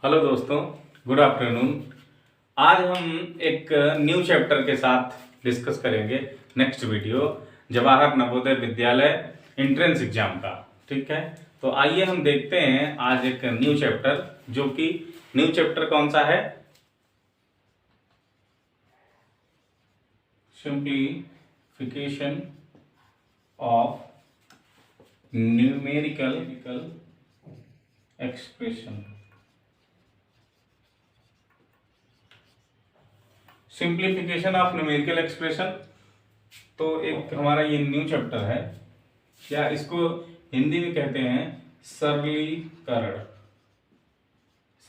Hello दोस्तों, good afternoon. आज हम एक न्यू चैप्टर के साथ डिस्कस करेंगे next video Jawahar Navodaya Vidyalaya entrance exam का। ठीक है, तो आइए हम देखते हैं आज एक न्यू चैप्टर, जो कि न्यू चैप्टर कौन सा है? Simplification of numerical expression. Simplification of numerical expression तो एक हमारा ये न्यू चैप्टर है, या इसको हिंदी में कहते हैं सरलीकरण।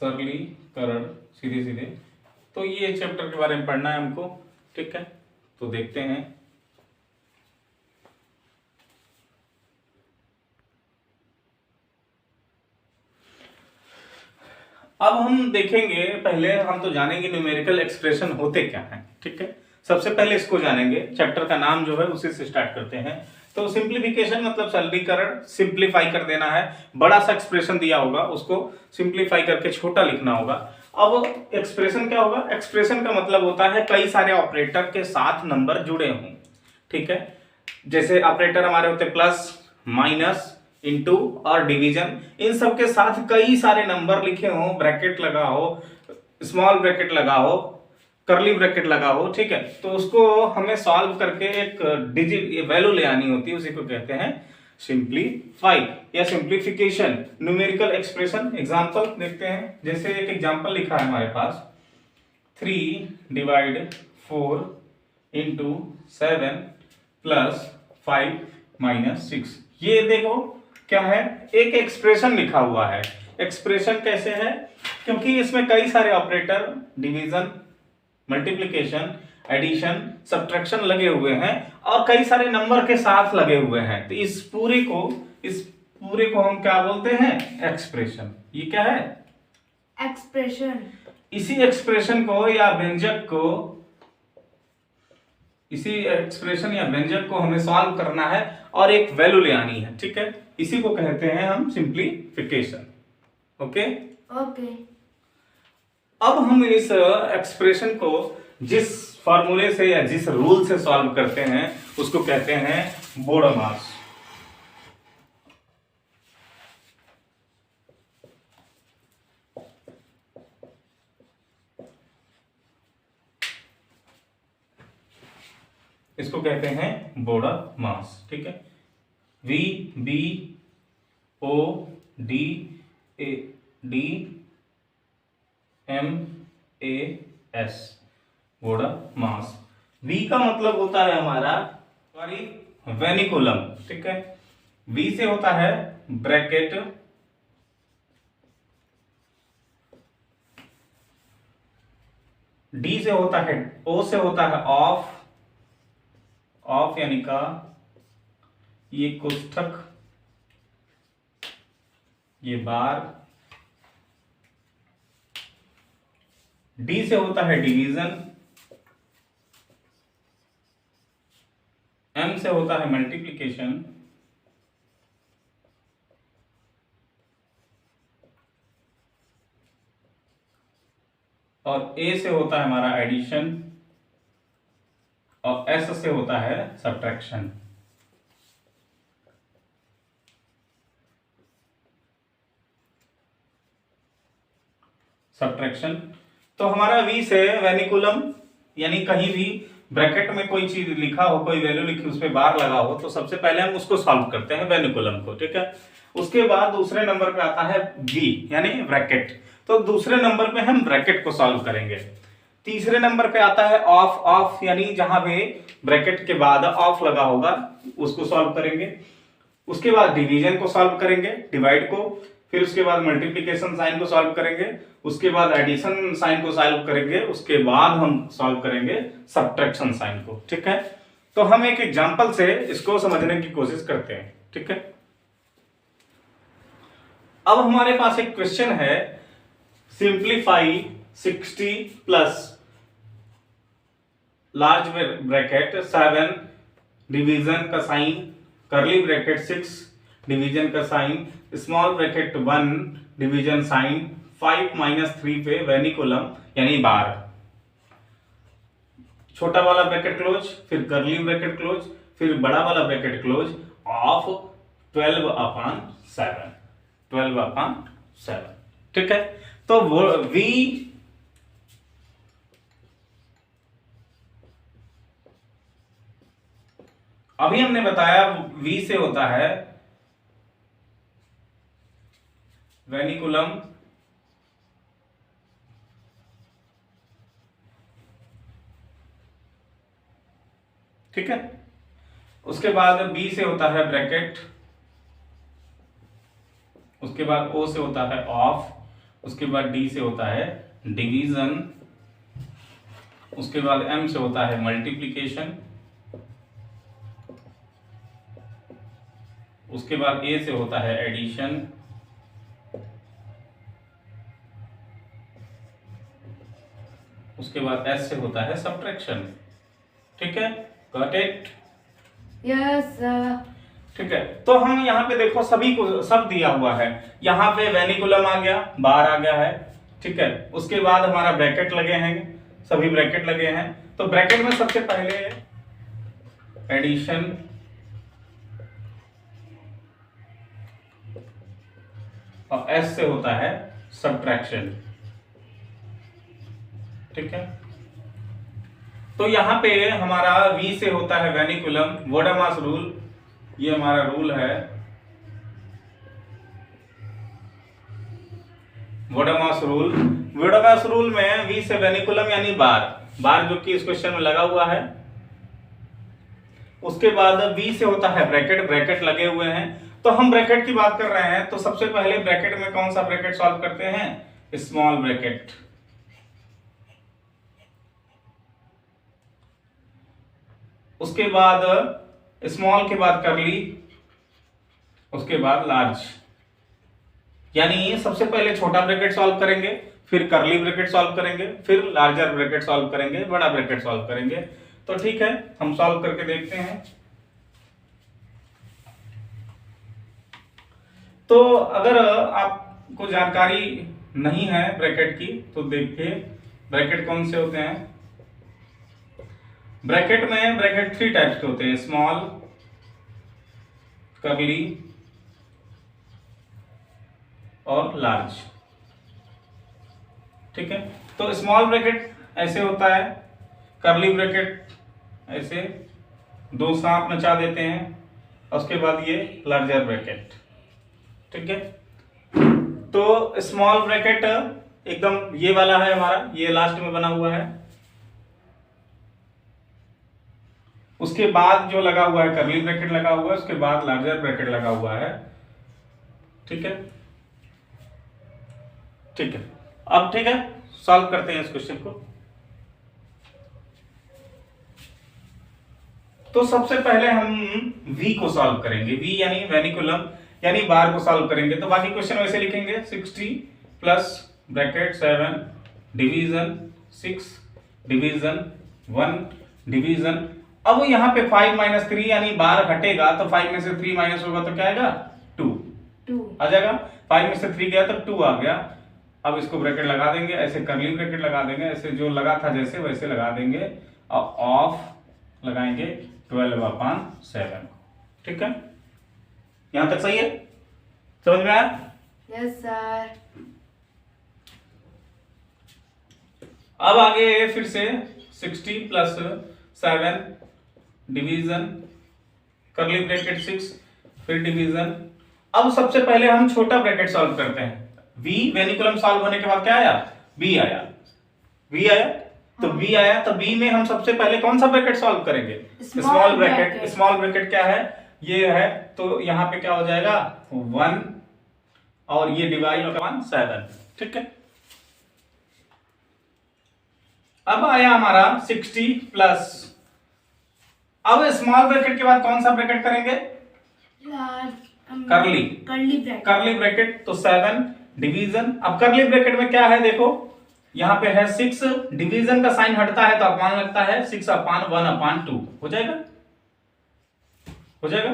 सरलीकरण सीधे सीधे। तो ये चैप्टर के बारे में पढ़ना है हमको। ठीक है, तो देखते हैं। अब हम देखेंगे, पहले हम तो जानेंगे न्यूमेरिकल एक्सप्रेशन होते क्या हैं। ठीक है, सबसे पहले इसको जानेंगे। चैप्टर का नाम जो है उसी से स्टार्ट करते हैं। तो सिंप्लीफिकेशन मतलब सरलीकरण, सिंप्लीफाई कर देना है। बड़ा सा एक्सप्रेशन दिया होगा, उसको सिंप्लीफाई करके छोटा लिखना होगा। अब एक्सप्रेशन क्या होगा? एक्सप्रेशन का मतलब होता है कई सारे ऑपरेटर के साथ नंबर जुड़े हों। ठीक है, जैसे ऑपरेटर हमारे होते प्लस, माइनस, इनटू और डिवीजन। इन सब के साथ कई सारे नंबर लिखे हो, ब्रैकेट लगा हो, स्मॉल ब्रैकेट लगा हो, करली ब्रैकेट लगा हो। ठीक है, तो उसको हमें सॉल्व करके एक डिजिट वैल्यू ले आनी होती है, उसी को कहते हैं सिंप्लीफाई या सिंप्लीफिकेशन न्यूमेरिकल एक्सप्रेशन। एग्जांपल देखते हैं। जैसे एक एग्जांपल लिखा है हमारे पास, 3/4 इंटू 7 प्लस 5 - 6। ये देखो क्या है, एक एक्सप्रेशन लिखा हुआ है। एक्सप्रेशन कैसे है? क्योंकि इसमें कई सारे operator, division, multiplication, addition, subtraction लगे हुए हैं और कई सारे नंबर के साथ लगे हुए हैं। तो इस पूरे को हम क्या बोलते हैं? एक्सप्रेशन। ये क्या है? एक्सप्रेशन। इसी एक्सप्रेशन को या व्यंजक को, इसी एक्सप्रेशन या व्यंजक को हमें सॉल्व करना है और एक वैल्यू ले आनी है। ठीक है, इसी को कहते हैं हम सिंप्लीफिकेशन। Okay okay. अब हम इस एक्सप्रेशन को जिस फॉर्मूले से या जिस रूल से सॉल्व करते हैं उसको कहते हैं बोडोमास। इसको कहते हैं बोडोमास। ठीक है, VBODMAS, बोडोमास। V का मतलब होता है हमारा वेनिकुलम। ठीक है, V से होता है ब्रैकेट, D से होता है, O से होता है ऑफ यानी का, ये कोष्ठक, ये बार। डी से होता है डिवीजन, एम से होता है मल्टीप्लिकेशन, और ए से होता है हमारा एडिशन, और एस से होता है सब्ट्रैक्शन। तो हमारा वी से वेनिकुलम, यानी कहीं भी ब्रैकेट में कोई चीज लिखा हो, कोई वैल्यू लिखी, उस पे बार लगा हो, तो सबसे पहले हम उसको सॉल्व करते हैं, वेनिकुलम को। ठीक है, उसके बाद दूसरे नंबर पे आता है वी यानी ब्रैकेट। तो दूसरे नंबर पे हम ब्रैकेट को सॉल्व करेंगे। तीसरे नंबर पे आता है ऑफ यानी जहां पे ब्रैकेट के बाद ऑफ लगा होगा उसको सॉल्व करेंगे। उसके बाद डिवीजन को सॉल्व करेंगे, डिवाइड को। फिर उसके बाद मल्टीप्लिकेशन साइन को सॉल्व करेंगे। उसके बाद एडिशन साइन को सॉल्व करेंगे। उसके बाद हम सॉल्व करेंगे सब्ट्रैक्शन साइन को। ठीक है, तो हम एक एग्जांपल से इसको समझने की कोशिश करते हैं। ठीक है, अब हमारे पास एक क्वेश्चन है, simplify 60 plus large bracket 7 division का साइन, करली ब्रैकेट 6 डिवीजन का sign, small bracket 1 division sign, 5 - 3 पे वेनिकुलम यानी बार, छोटा वाला ब्रैकेट क्लोज, फिर कर्ली ब्रैकेट क्लोज, फिर बड़ा वाला ब्रैकेट क्लोज ऑफ 12/7, 12/7। ठीक है, तो वो V अभी हमने बताया V से होता है वेनिकुलम ठीक है, उसके बाद B से होता है ब्रैकेट, उसके बाद O से होता है ऑफ, उसके बाद D से होता है डिवीजन, उसके बाद M से होता है मल्टीप्लिकेशन, उसके बाद A से होता है एडिशन, उसके बाद S से होता है सब्ट्रैक्शन। ठीक है, गॉट इट? Yes sir. ठीक है, तो हम यहाँ पे देखो सभी को सब दिया हुआ है, यहाँ पे वेनिकुलम आ गया, बार आ गया है। ठीक है, उसके बाद हमारा ब्रैकेट लगे हैं, सभी ब्रैकेट लगे हैं। तो ब्रैकेट में सबसे पहले एडिशन, और S से होता है सब्ट्रैक्शन। ठीक है, तो यहाँ पे हमारा V से होता है वेनिकुलम, वोडामास रूल, ये हमारा रूल है, वोडामास रूल। वोडामास रूल में V से वेनिकुलम यानी बार, बार जो कि इस क्वेश्चन में लगा हुआ है। उसके बाद V से होता है ब्रैकेट, ब्रैकेट लगे हुए हैं। तो हम ब्रैकेट की बात कर रहे हैं, तो सबसे पहले ब्रैकेट में कौन सा ब्रैकेट सॉल्व करते हैं? Small bracket. उसके बाद स्मॉल के बाद कर्ली, उसके बाद लार्ज। यानी सबसे पहले छोटा ब्रैकेट सॉल्व करेंगे, फिर कर्ली ब्रैकेट सॉल्व करेंगे, फिर लार्जर ब्रैकेट सॉल्व करेंगे, बड़ा ब्रैकेट सॉल्व करेंगे। तो ठीक है, हम सॉल्व करके देखते हैं। तो अगर आपको जानकारी नहीं है ब्रैकेट की, तो देखिए ब्रैकेट कौन से होते हैं। ब्रैकेट में ब्रैकेट 3 टाइप्स के होते हैं, स्मॉल, कर्ली और लार्ज। ठीक है, तो स्मॉल ब्रैकेट ऐसे होता है, कर्ली ब्रैकेट ऐसे दो सांप नचा देते हैं, उसके बाद ये लार्जर ब्रैकेट। ठीक है, तो स्मॉल ब्रैकेट एकदम ये वाला है हमारा, ये लास्ट में बना हुआ है। उसके बाद जो लगा हुआ है कर्ली ब्रैकेट लगा हुआ है, उसके बाद लार्जर ब्रैकेट लगा हुआ है। ठीक है, ठीक है, अब ठीक है, सॉल्व करते हैं इस क्वेश्चन को। तो सबसे पहले हम V को सॉल्व करेंगे, V यानी वेनिकुलम यानी बार को सॉल्व करेंगे। तो बाकी क्वेश्चन वैसे लिखेंगे, 60 plus bracket 7 division 6 division 1 division. अब यहाँ पे 5 - 3 यानी बार हटेगा, तो 5 में से 3 माइनस होगा तो क्या आएगा? 2 आ जाएगा। 5 में से 3 गया तो 2 आ गया। अब इसको ब्रैकेट लगा देंगे, ऐसे कर्ली ब्रैकेट लगा देंगे, ऐसे जो लगा था जैसे वैसे लगा देंगे, और ऑफ लगाएंगे 12/7। ठीक है, यहां तक सही है? समझ में आया? Yes sir. अब आगे फिर से 60 प्लस 7 डिवीजन, कर्ली ब्रैकेट 6, फिर डिवीजन। अब सबसे पहले हम छोटा ब्रैकेट सॉल्व करते हैं। V वेनिकुलम सॉल्व होने के बाद क्या आया? B आया, V आया। तो B आया, तो B में हम सबसे पहले कौन सा ब्रैकेट सॉल्व करेंगे? Small bracket. स्मॉल ब्रैकेट क्या है? ये है, तो यहाँ पे क्या हो जाएगा? 1 और ये डिवाइड होगा 7। ठीक है, अब आया हमारा 60 प्लस, अब स्मॉल ब्रैकेट के बाद कौन सा ब्रैकेट करेंगे? कर्ली। कर्ली ब्रैकेट, तो 7 डिवीजन। अब कर्ली ब्रैकेट में क्या है देखो, यहां पे है 6, डिवीजन का साइन हटता है तो अपान लगता है, 6/1/2 हो जाएगा, हो जाएगा।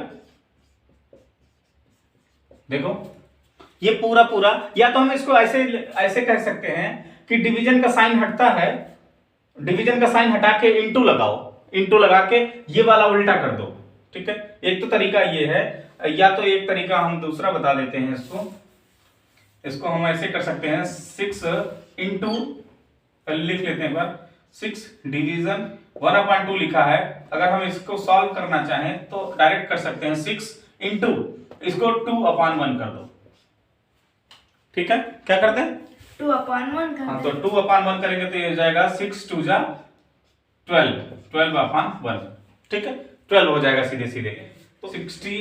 देखो ये पूरा पूरा, या तो हम इसको ऐसे ऐसे कह सकते हैं कि डिवीजन का साइन हटता है, डिवीजन का साइन हटा के इंटू लगाओ, इंटू लगा के ये वाला उल्टा कर दो, ठीक है। एक तो तरीका ये है, या तो एक तरीका हम दूसरा बता देते हैं इसको हम ऐसे कर सकते हैं 6 इंटू, लिख लेते हैं पर 6 डिवीजन 1/2 लिखा है। अगर हम इसको सॉल्व करना चाहें तो डायरेक्ट कर सकते हैं 6 इंटू इसको 2/1 कर दो, ठीक है। क्या करते हैं 2/1 हाँ, तो 2/1 करेंगे तो ये हो जाएगा 6 2 जा 12, 12/1, ठीक है, 12 हो जाएगा सीधे सीधे। तो 60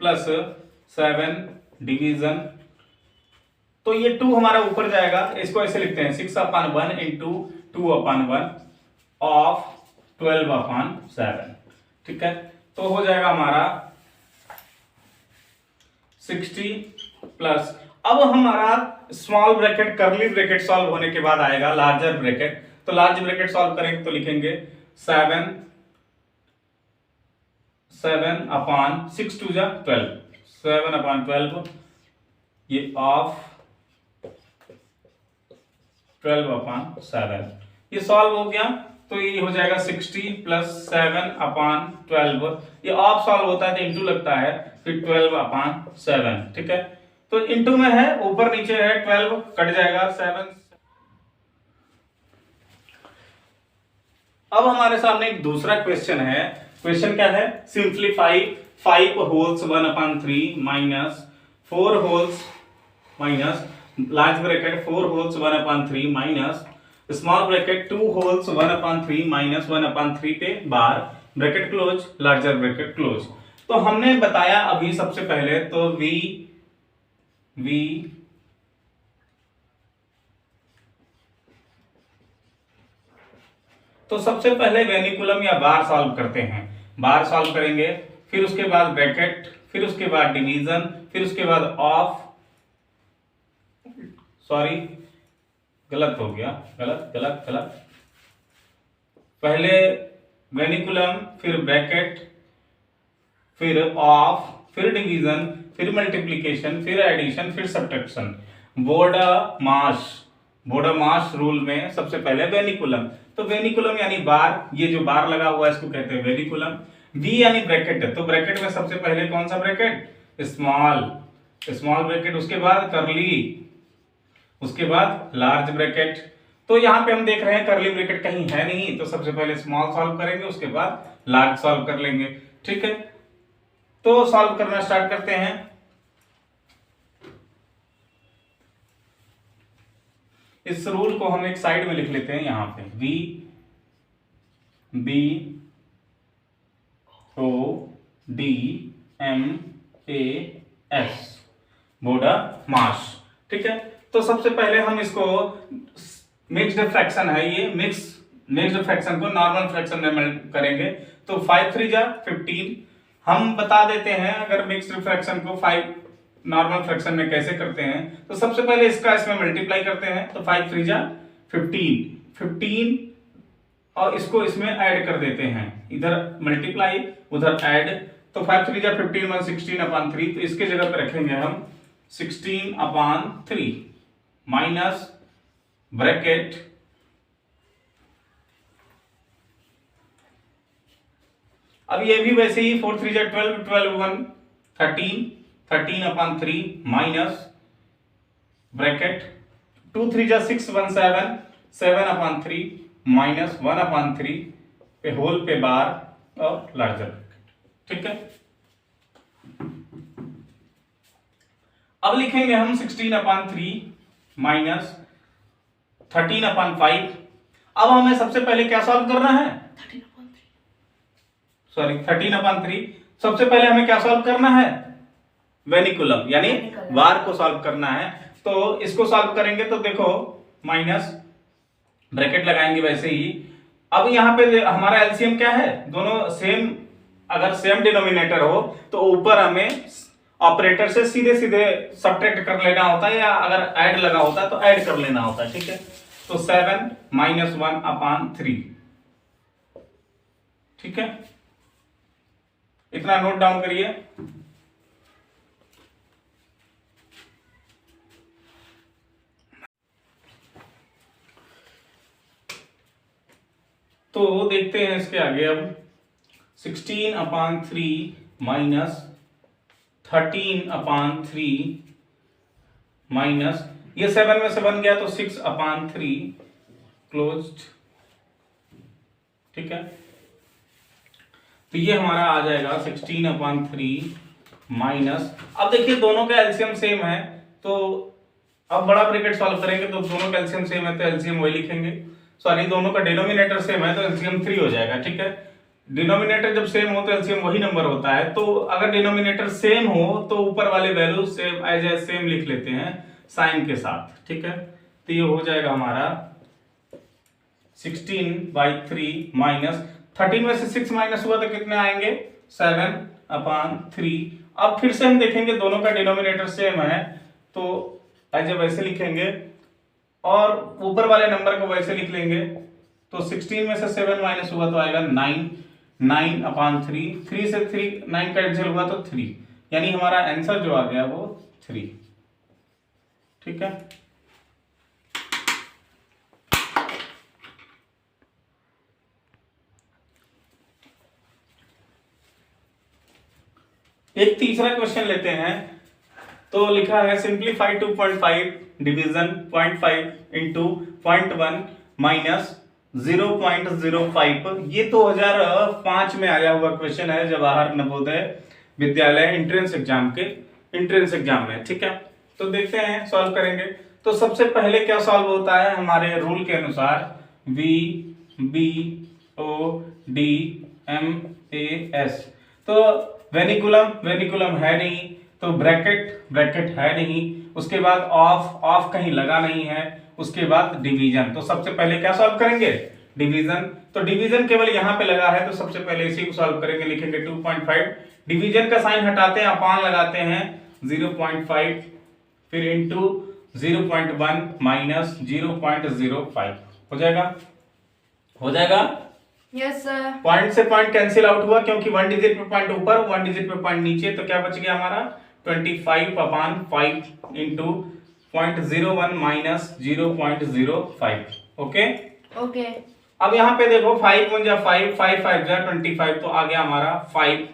प्लस 7 डिवीजन, तो ये 2 हमारा ऊपर जाएगा, इसको ऐसे लिखते हैं 6/1 इंटू 2/1 ऑफ 12/7, ठीक है। तो हो जाएगा हमारा 60 प्लस, अब हमारा small bracket curly bracket solve होने के बाद आएगा लार्जर ब्रैकेट। तो लार्ज ब्रैकेट सॉल्व करेंगे तो लिखेंगे 7 6 2 जा 12, 7/12 ये ऑफ 12/7, ये सॉल्व हो गया। तो ये हो जाएगा 60 प्लस 7/12, ये ऑफ सॉल्व होता है तो इंटू लगता है, फिर 12/7, ठीक है। तो इंटू में है, ऊपर नीचे है, 12 कट जाएगा 7। अब हमारे सामने एक दूसरा क्वेश्चन है। क्वेश्चन क्या है, simplify 5 wholes 1/3 minus 4 wholes minus large bracket 4 wholes 1/3 minus small bracket 2 wholes 1/3 minus 1/3 पे bar bracket close larger bracket close. तो हमने बताया अभी सबसे पहले तो v तो सबसे पहले वेनिकुलम या बार सॉल्व करते हैं, बार सॉल्व करेंगे, फिर उसके बाद ब्रैकेट, फिर उसके बाद डिवीजन, फिर उसके बाद ऑफ, सॉरी गलत हो गया, गलत, पहले वेनिकुलम, फिर ब्रैकेट, फिर ऑफ, फिर डिवीजन, फिर मल्टीप्लिकेशन, फिर एडिशन, फिर सब्ट्रैक्शन। बोडामास रूल में सबसे पहले वेनिकुलम, तो वेनिकुलम यानी बार, ये जो बार लगा हुआ है इसको कहते हैं वेनिकुलम। वी यानी ब्रैकेट है, तो ब्रैकेट में सबसे पहले कौन सा ब्रैकेट, स्मॉल ब्रैकेट, उसके बाद कर्ली, उसके बाद लार्ज ब्रैकेट। तो यहां पे हम देख रहे हैं कर्ली ब्रैकेट कहीं है नहीं, तो सबसे पहले स्मॉल सॉल्व करेंगे, उसके बाद लार्ज सॉल्व कर लेंगे, ठीक है। तो सॉल्व करना स्टार्ट करते हैं। इस रूल को हम एक साइड में लिख लेते हैं, यहां पे BODMAS बोडामास, ठीक है। तो सबसे पहले हम इसको मिक्स्ड फ्रैक्शन है, ये मिक्स्ड फ्रैक्शन को नॉर्मल फ्रैक्शन में करेंगे, तो 5 3 जा 15। हम बता देते हैं अगर मिक्स्ड फ्रैक्शन को 5 नॉर्मल फ्रैक्शन में कैसे करते हैं, तो सबसे पहले इसका इसमें मल्टीप्लाई करते हैं, तो 5 3 जा 15 और इसको इसमें ऐड कर देते हैं, इधर मल्टीप्लाई उधर ऐड, तो 5 3 जा 15 16/3, तो इसके जगह पे रखेंगे हम 16/3 माइनस ब्रैकेट अब ये भी वैसे ही 4 3 जा 12 12 1 13/3 माइनस ब्रैकेट 2 3 जा 6 1 7 7/3 माइनस 1/3 पे होल पे बार और लार्जर ब्रैकेट, ठीक है। अब लिखेंगे हम 16/3 माइनस 13/5। अब हमें सबसे पहले क्या सॉल्व करना है, 13/3। सबसे पहले हमें क्या सॉल्व करना है, वेनिकुलम यानी बार को सॉल्व करना है। तो इसको सॉल्व करेंगे तो देखो माइनस ब्रैकेट लगाएंगे वैसे ही। अब यहाँ पे हमारा एलसीएम क्या है, दोनों सेम, अगर सेम डिनोमिनेटर हो तो ऊपर हमें ऑपरेटर से सीधे सीधे सब्ट्रैक्ट कर लेना होता है, या अगर ऐड लगा होता है तो ऐड कर लेना होता है, ठीक है। तो 7 माइनस 1/3, ठीक है। इतना नोट डाउन करिए। तो देखते हैं इसके आगे अब 16/3 माइनस 13/3 माइनस ये 7 में से बन गया तो 6/3 क्लोज्ड। ठीक है, तो ये हमारा आ जाएगा 16/3 माइनस, अब देखिए दोनों का एलसीएम सेम है तो अब बड़ा ब्रैकेट सॉल्व करेंगे तो दोनों का एलसीएम सेम है तो एलसीएम वही लिखेंगे। सॉरी, दोनों का डिनोमिनेटर सेम है तो एलसीएम 3 हो जाएगा। ठीक है, डिनोमिनेटर जब सेम हो तो एलसीएम वही नंबर होता है, तो अगर डिनोमिनेटर सेम हो तो ऊपर वाले वैल्यू सेम एज सेम लिख लेते हैं साइन के साथ। ठीक है, तो ये हो जाएगा हमारा 16/3 माइनस 13 में से 6 माइनस हुआ तो कितने आएंगे 7/3। अब फिर से हम देखेंगे दोनों का डिनोमिनेटर सेम है तो एज वैसे लिखेंगे और ऊपर वाले नंबर को वैसे लिख लेंगे। तो 16 में से 7 माइनस हुआ तो आएगा 9/3, 3 से 9 कैंसिल हुआ तो 3, यानी हमारा आंसर जो आ गया वो 3। ठीक है, एक तीसरा क्वेश्चन लेते हैं। तो लिखा है सिंप्लीफाई 2.5 डिवीजन 0.5 इंटू 0.1 माइनस 0.05। ये 2005 में आया हुआ क्वेश्चन है जवाहर नवोदय विद्यालय एंट्रेंस एग्जाम में। ठीक है, तो देखते हैं सॉल्व करेंगे। तो सबसे पहले क्या सॉल्व होता है हमारे रूल के अनुसार, VBODMAS। तो वेनिकुलम है नहीं तो ब्रैकेट है नहीं, उसके बाद ऑफ कहीं लगा नहीं है, उसके बाद डिवीजन। तो सबसे पहले क्या सॉल्व करेंगे डिवीजन। तो डिवीजन केवल यहां पे लगा है तो सबसे पहले इसी को सॉल्व करेंगे। लिखेंगे 2.5, डिवीजन का साइन हटाते हैं, अपान लगाते हैं 0.5, फिर इंटू 0.1 माइनस 0.05 हो जाएगा। Yes sir. पॉइंट से पॉइंट कैंसिल आउट हुआ क्योंकि 1 डिजिट पे पॉइंट ऊपर 1 डिजिट पे पॉइंट नीचे, तो क्या बच गया हमारा 25/5 इंटू 0.01 माइनस 0.05। ओके, अब यहाँ पे देखो 5 1 जा 5, 5 5 जा 25, तो आ गया हमारा 5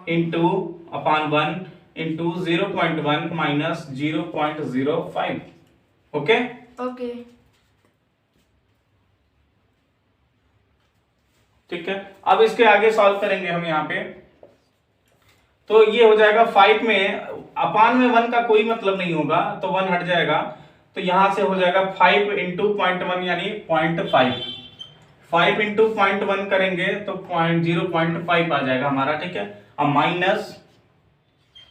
into upon 1 into 0.1 minus 0.05। Okay, ठीक है, अब इसके आगे सॉल्व करेंगे हम यहाँ पे। तो ये हो जाएगा 5 में अपान में 1 का कोई मतलब नहीं होगा तो 1 हट जाएगा, तो यहां से हो जाएगा 5 इंटू 0.1 यानी 0.5। 5 इंटू 0.1 करेंगे तो 0.5 आ जाएगा हमारा। ठीक है, अब माइनस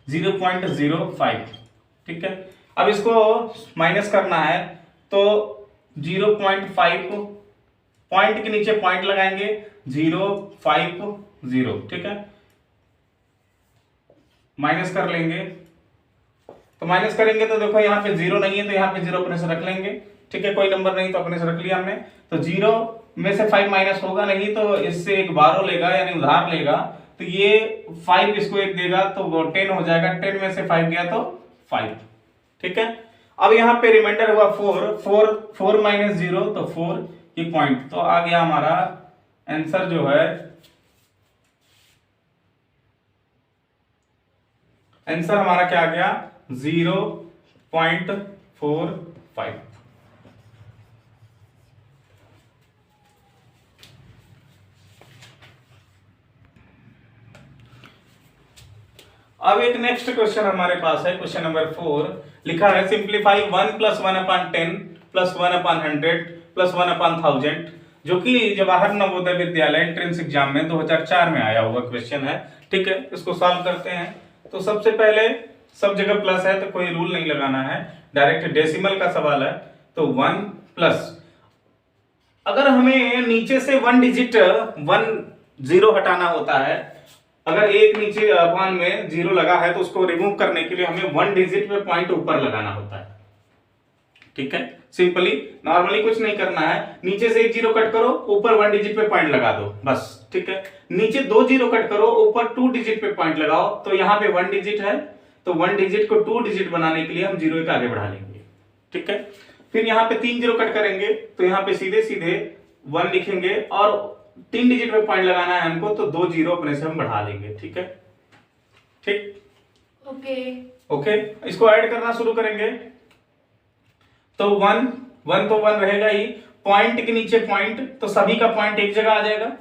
0.05। ठीक है, अब इसको माइनस करना है तो 0.5 पॉइंट के नीचे पॉइंट लगाएंगे 050। ठीक है, माइनस कर लेंगे, तो माइनस करेंगे तो देखो यहाँ पे 0 नहीं है तो यहाँ पे 0 अपने से रख लेंगे। ठीक है, कोई नंबर नहीं तो अपने से रख लिया हमने। तो 0 में से 5 माइनस होगा नहीं तो इससे एक बारो लेगा यानी उधार लेगा, तो ये 5 इसको एक देगा तो वो 10 हो जाएगा। 10 में से 5 गया तो 5। ठीक है, अब यहाँ पे रिमाइंडर हुआ 4 माइनस 0 तो 4 ये पॉइंट, तो आ गया हमारा आंसर जो है, आंसर हमारा क्या आ गया 0.45। अब एक नेक्स्ट क्वेश्चन हमारे पास है, क्वेश्चन नंबर 4। लिखा है सिंप्लीफाई 1 + 1/10 + 1/100 + 1/1000, जो कि जवाहर नवोदय विद्यालय एंट्रेंस एग्जाम में 2004 में आया हुआ क्वेश्चन है। ठीक है, इसको सॉल्व करते हैं। तो सबसे पहले सब जगह प्लस है तो कोई रूल नहीं लगाना है, डायरेक्ट डेसिमल का सवाल है। तो 1 प्लस, अगर हमें नीचे से 1 डिजिट 0 हटाना होता है, अगर एक नीचे अपान में 0 लगा है तो उसको रिमूव करने के लिए हमें 1 डिजिट पे पॉइंट ऊपर लगाना होता है। ठीक है, सिंपली नॉर्मली कुछ नहीं करना है, नीचे से एक 0 कट करो, ऊपर 1 डिजिट पे पॉइंट लगा दो बस। ठीक है, नीचे 2 0 कट करो, ऊपर 2 डिजिट पे पॉइंट लगाओ, तो यहाँ पे 1 डिजिट है तो 1 डिजिट को 2 डिजिट बनाने के लिए हम 0 का आगे बढ़ा लेंगे। ठीक है, फिर यहाँ पे 3 0 कट करेंगे तो यहाँ पे सीधे 1 लिखेंगे और 3 डिजिट में पॉइंट लगाना है हमको, तो 2 जीरो अपने से हम बढ़ा लेंगे। ठीक है, ठीक, ओके ओके। इसको ऐड करना शुरू करेंगे तो 1 1 तो 1 रहेगा ही, पॉइंट के नीचे पॉइंट, तो सभी का पॉइंट एक जगह आ जाएगा।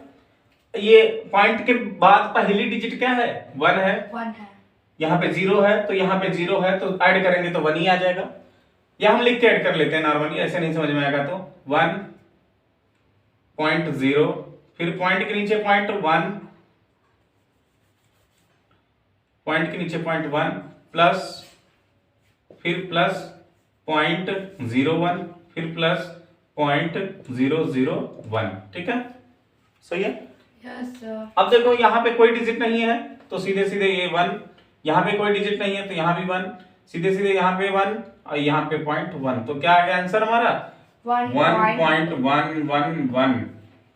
ये पॉइंट के बाद पहली डिजिट क्या है? 1 है, 1 है, यहाँ पे 0 है, तो यहाँ पे 0 है, तो ऐड करेंगे तो 1 ही आ जाएगा। या हम लिख के ऐड कर लेते हैं नॉर्मली, ऐसे नहीं समझ में आएगा तो 1.0, फिर पॉइंट के नीचे पॉइंट 1, पॉइंट के नीचे पॉइंट 1 प्लस, फिर प्लस 0.01, फिर प्लस 0.001। ठीक है, सही है। यस सर, अब देखो यहाँ पे कोई डिजिट नहीं है, तो सीधे सीधे ये 1, यहाँ पे कोई डिजिट नहीं है तो यहाँ भी 1, सीधे सीधे यहाँ पे 1 और यहाँ पे 0.1, तो क्या आ गया आंसर हमारा? 1.111।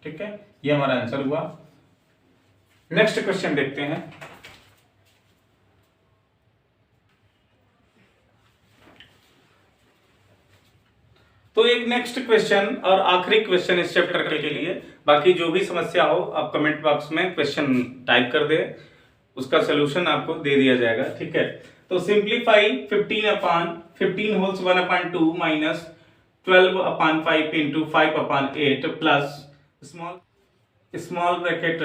ठीक है, ये हमारा आंसर हुआ। नेक्स्ट क्वेश्चन देखते हैं। तो एक नेक्स्ट क्वेश्चन और आखिरी क्वेश्चन इस चैप्टर के लिए, बाकी जो भी समस्या हो आप कमेंट बॉक्स में क्वेश्चन टाइप कर दे, उसका सोल्यूशन आपको दे दिया जाएगा। ठीक है, तो simplify 15 holes 1/2 minus 12/5 into 5/8 plus small bracket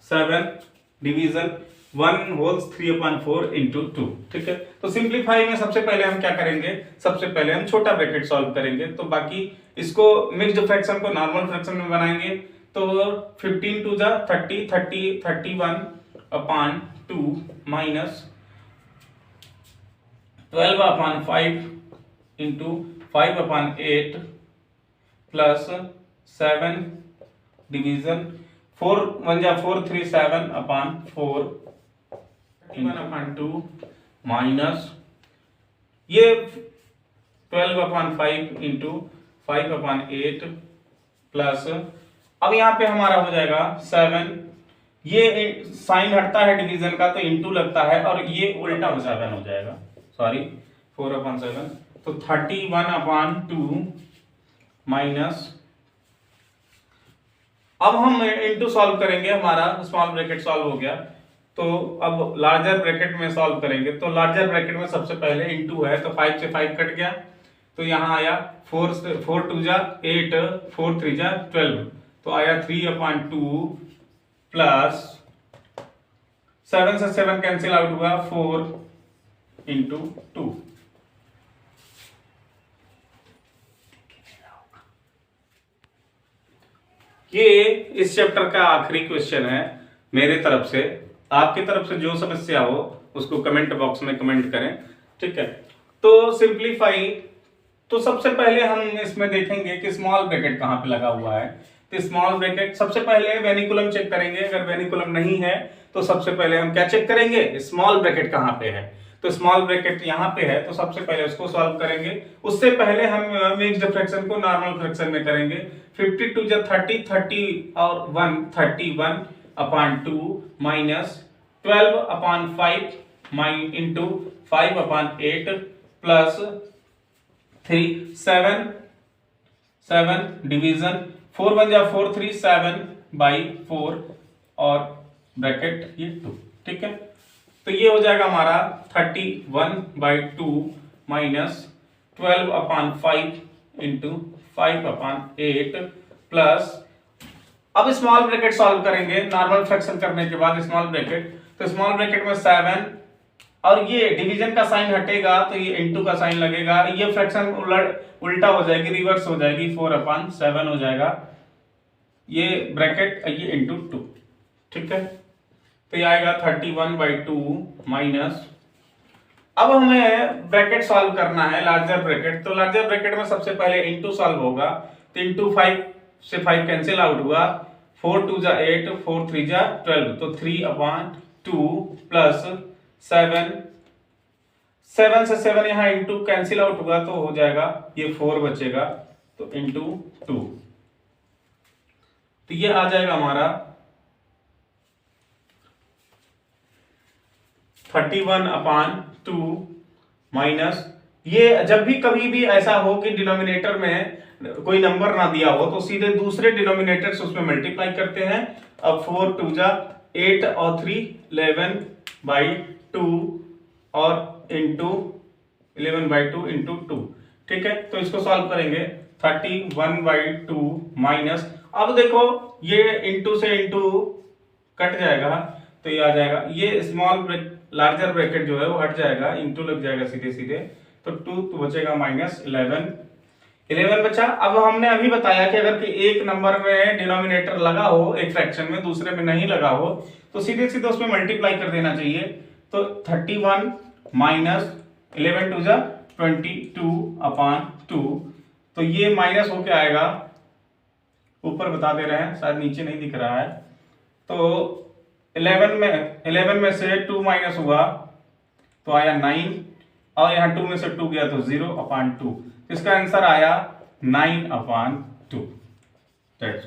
7 division 1 holes 3/4 into 2। ठीक है, तो सिंप्लीफाई में सबसे पहले हम क्या करेंगे? सबसे पहले हम छोटा ब्रैकेट सॉल्व करेंगे, तो बाकी इसको मिक्स्ड फ्रैक्शन को नॉर्मल फ्रैक्शन में बनाएंगे। तो 15 टू जा 30, 31/2 माइनस 12/5 इंटू 5/8 प्लस 7 डिवीजन 4 1 जा 4 3 7/4 1/2 माइनस ये 12/5 इंटू 5/8 प्लस, अब यहाँ पे हमारा हो जाएगा 7, ये साइन हटता है डिवीजन का तो इंटू लगता है, और ये उल्टा हो 7 हो जाएगा, सॉरी 4/7, तो 31/2 माइनस, अब हम इंटू सॉल्व करेंगे, हमारा स्मॉल ब्रैकेट सॉल्व हो गया, तो अब लार्जर ब्रैकेट में सॉल्व करेंगे। तो लार्जर ब्रैकेट में सबसे पहले इंटू है, तो 5 से 5 कट गया, तो यहाँ आया 4 2 जा 8, 4 3 जा 12, तो आया 3/2 प्लस 7 से 7 कैंसिल आउट हुआ 4 इंटू 2। ये इस चैप्टर का आखिरी क्वेश्चन है मेरे तरफ से। आपकी तरफ से जो समस्या हो उसको कमेंट बॉक्स में कमेंट करें। ठीक है, तो सिंप्लीफाई, तो सबसे पहले हम इसमें देखेंगे कि स्मॉल ब्रैकेट कहाँ पे लगा हुआ है। तो स्मॉल ब्रैकेट सबसे पहले वेनिकुलम चेक करेंगे, अगर वेनिकुलम नहीं है तो सबसे पहले हम क्या चेक करेंगे? स्मॉल ब्रैकेट कहाँ पे है। तो स्मॉल ब्रैकेट यहाँ पे है, तो सबसे पहले उसको सॉल्व करेंगे। उससे पहले हम मिक्स्ड फ्रैक्शन को नॉर्मल फ्रैक्शन में करेंगे। 52 जा 30, 30 और 1 31/2 माइनस 12/5 इंटू 5/8 प्लस 7 डिवीजन 4 1 जा 4 3 7/4 और ब्रैकेट ये 2। ठीक है, तो ये हो जाएगा हमारा 31/2 माइनस 12/5 इंटू 5/8 प्लस, अब स्मॉल ब्रैकेट सॉल्व करेंगे नॉर्मल फ्रैक्शन करने के बाद स्मॉल ब्रैकेट, तो स्मॉल ब्रैकेट में 7 और ये डिवीजन का साइन हटेगा तो ये इनटू का साइन लगेगा, ये फ्रैक्शन उल्टा हो जाएगी, रिवर्स हो जाएगी, 4/7 हो जाएगा, ये ब्रैकेट ये इंटू 2। ठीक है, तो ये आएगा 31/2 माइनस, अब हमें ब्रैकेट सॉल्व करना है लार्जर ब्रैकेट। तो लार्जर ब्रैकेट में सबसे पहले इंटू सॉल्व होगा, तो इंटू 5 से 5 कैंसिल आउट हुआ, 4 2 जा 8, 4 3 जा 12, तो 3/2 प्लस 7 से 7 यहाँ इंटू कैंसिल आउट हुआ तो हो जाएगा ये 4 बचेगा, तो इंटू 2, तो ये आ जाएगा हमारा 31/2 माइनस ये जब भी कभी भी ऐसा हो कि डिनोमिनेटर में कोई नंबर ना दिया हो तो सीधे दूसरे डिनोमिनेटर से उसमें मल्टीप्लाई करते हैं। अब 4 2 जा 8 और 3 11/2 और इंटू 11/2 इंटू 2। ठीक है, तो इसको सॉल्व करेंगे 31/2 माइनस, अब देखो ये इंटू से इंटू कट जाएगा तो ये आ जाएगा, ये स्मॉल लार्जर ब्रैकेट जो है वो हट जाएगा, इंटू लग जाएगा सीधे सीधे, तो 2 तो बचेगा माइनस 11 बचा। अब हमने अभी बताया कि अगर कि एक नंबर में डिनोमिनेटर लगा हो एक फ्रैक्शन में, दूसरे में नहीं लगा हो, तो सीधे सीधे उसमें मल्टीप्लाई कर देना चाहिए। तो 31 माइनस 11 2 जा 22/2, तो ये माइनस होके आएगा, ऊपर बता दे रहे हैं शायद नीचे नहीं दिख रहा है, तो 11 में से 2 माइनस हुआ तो आया 9, और यहाँ 2 में से 2 गया तो 0/2, इसका आंसर आया 9/2। दैट्स